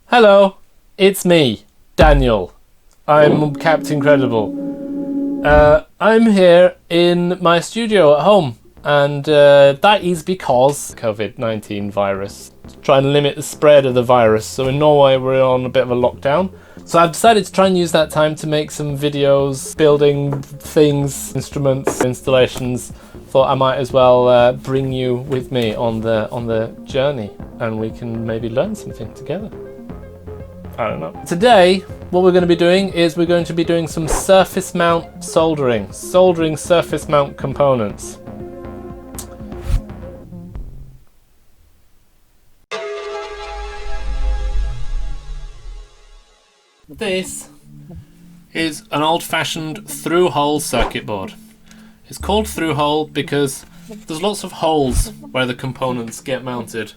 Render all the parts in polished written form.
Hello, it's me, Daniel. I'm Captain Credible. I'm here in my studio at home, and that is because COVID-19 virus. Trying to limit the spread of the virus. So in Norway we're on a bit of a lockdown. So I've decided to try and use that time to make some videos, building things, instruments, installations. Thought I might as well bring you with me on the journey, and we can maybe learn something together. I don't know. Today, what we're going to be doing is we're going to be doing some surface mount soldering. Soldering surface mount components. This is an old-fashioned through-hole circuit board. It's called through-hole because there's lots of holes where the components get mounted.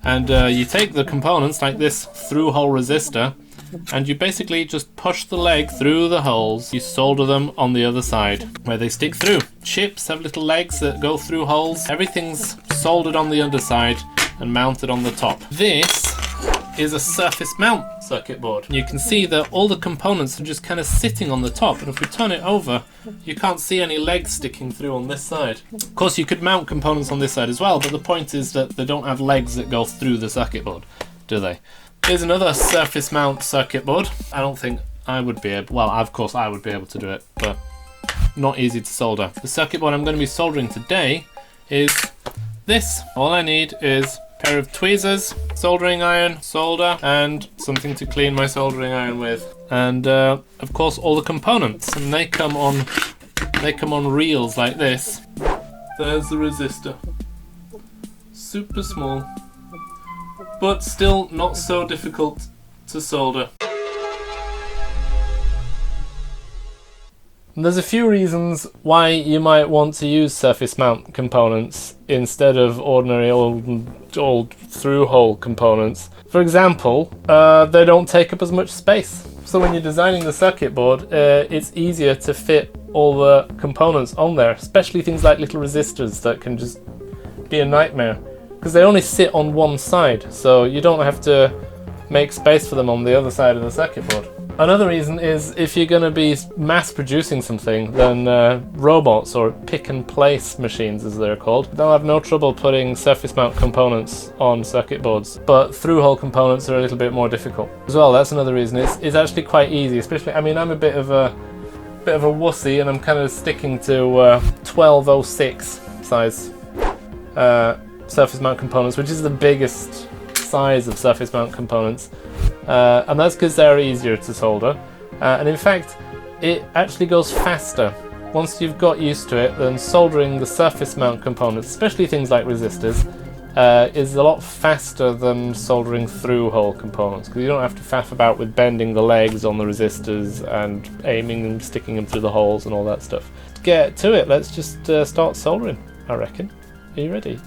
And you take the components like this through-hole resistor and you basically just push the leg through the holes. You solder them on the other side where they stick through. Chips have little legs that go through holes. Everything's soldered on the underside and mounted on the top. This is a surface mount circuit board. You can see that all the components are just kind of sitting on the top, and if we turn it over you can't see any legs sticking through on this side. Of course you could mount components on this side as well, but the point is that they don't have legs that go through the circuit board, do they? Here's another surface mount circuit board. I don't think I would be able, well of course I would be able to do it, but not easy to solder. The circuit board I'm going to be soldering today is this. All I need is pair of tweezers, soldering iron, solder, and something to clean my soldering iron with. And of course all the components, and they come on reels like this. There's the resistor. Super small, but still not so difficult to solder. There's a few reasons why you might want to use surface mount components instead of ordinary old through-hole components. For example, they don't take up as much space. So when you're designing the circuit board, it's easier to fit all the components on there, especially things like little resistors that can just be a nightmare because they only sit on one side, so you don't have to make space for them on the other side of the circuit board. Another reason is if you're going to be mass producing something, then robots or pick and place machines as they're called, they'll have no trouble putting surface mount components on circuit boards, but through-hole components are a little bit more difficult. As well, that's another reason. It's actually quite easy, especially, I mean, I'm a bit of a wussy and I'm kind of sticking to 1206 size surface mount components, which is the biggest size of surface mount components. And that's because they're easier to solder, and in fact it actually goes faster. Once you've got used to it, then soldering the surface mount components, especially things like resistors, is a lot faster than soldering through hole components, because you don't have to faff about with bending the legs on the resistors and aiming and sticking them through the holes and all that stuff. To get to it, let's just start soldering, I reckon. Are you ready?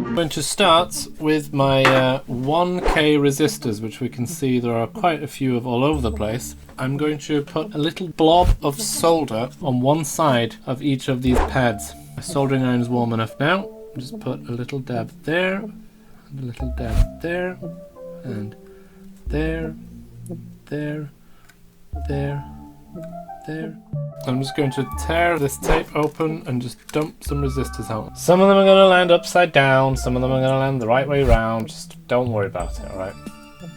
I'm going to start with my 1K resistors, which we can see there are quite a few of all over the place. I'm going to put a little blob of solder on one side of each of these pads. My soldering iron is warm enough now. Just put a little dab there, and a little dab there, and there, there, there, there. I'm just going to tear this tape open and just dump some resistors out. Some of them are going to land upside down, some of them are going to land the right way around. Just don't worry about it, alright?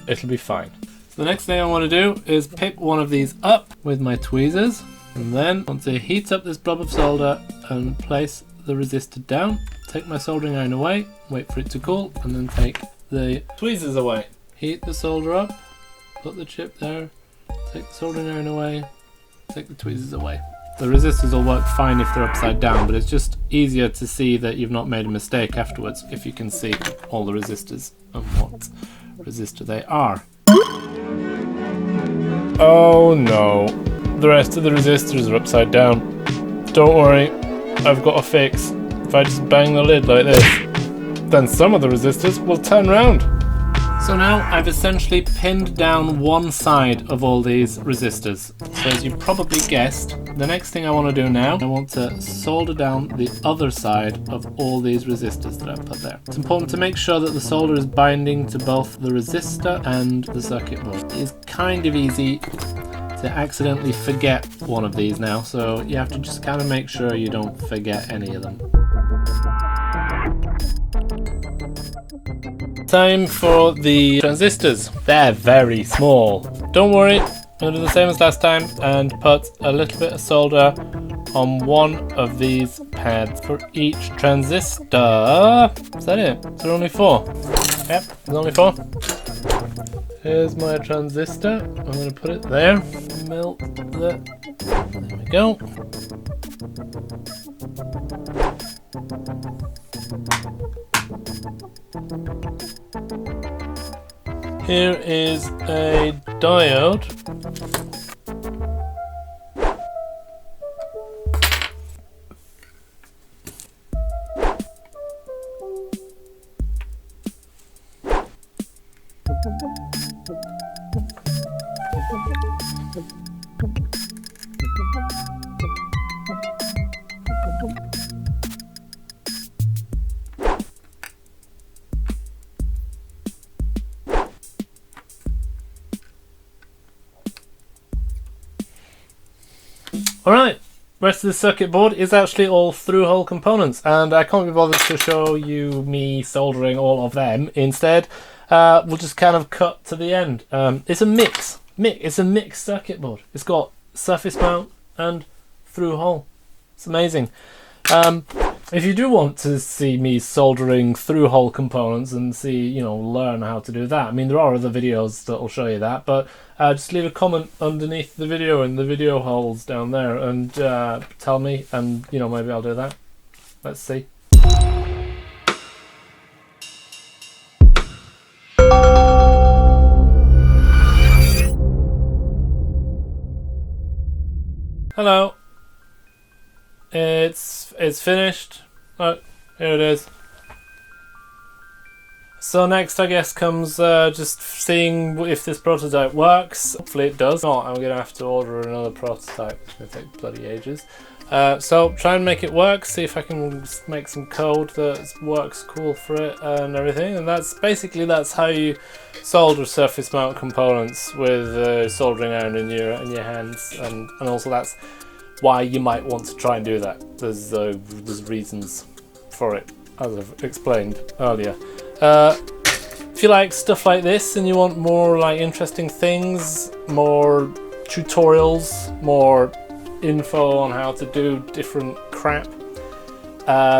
It'll be fine. So the next thing I want to do is pick one of these up with my tweezers, and then I want to heat up this blob of solder and place the resistor down. Take my soldering iron away, wait for it to cool, and then take the tweezers away. Heat the solder up, put the chip there, take the soldering iron away, take the tweezers away. The resistors will work fine if they're upside down, but it's just easier to see that you've not made a mistake afterwards if you can see all the resistors and what resistor they are. Oh no, the rest of the resistors are upside down. Don't worry, I've got a fix. If I just bang the lid like this, then some of the resistors will turn round. So now I've essentially pinned down one side of all these resistors. So as you probably guessed, the next thing I want to do now, I want to solder down the other side of all these resistors that I've put there. It's important to make sure that the solder is binding to both the resistor and the circuit board. It is kind of easy to accidentally forget one of these now, so you have to just kind of make sure you don't forget any of them. Time for the transistors. They're very small. Don't worry, I'm going to do the same as last time and put a little bit of solder on one of these pads for each transistor. Is that it? Is there only 4? Yep, there's only 4. Here's my transistor. I'm going to put it there. Melt that. There we go. Here is a diode. Alright, rest of the circuit board is actually all through-hole components, and I can't be bothered to show you me soldering all of them. Instead, we'll just kind of cut to the end. It's a mix. It's a mixed circuit board. It's got surface mount and through-hole. It's amazing. If you do want to see me soldering through-hole components and see, learn how to do that, I mean, there are other videos that will show you that, but just leave a comment underneath the video in the video holes down there and tell me, and, maybe I'll do that. Let's see. Hello. It's finished. Look, here it is. So next, I guess, comes just seeing if this prototype works. Hopefully it does. If not, I'm gonna have to order another prototype. It's gonna take bloody ages. So try and make it work. See if I can make some code that works cool for it and everything. And that's how you solder surface mount components with soldering iron in your hands. And also that's why you might want to try and do that. There's reasons for it, as I've explained earlier. If you like stuff like this and you want more interesting things, more tutorials, more info on how to do different crap,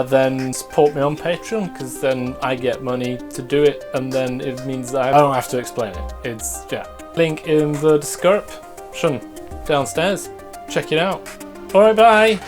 then support me on Patreon, because then I get money to do it, and then it means that I don't have to explain it. Link in the description downstairs. Check it out. Alright, bye!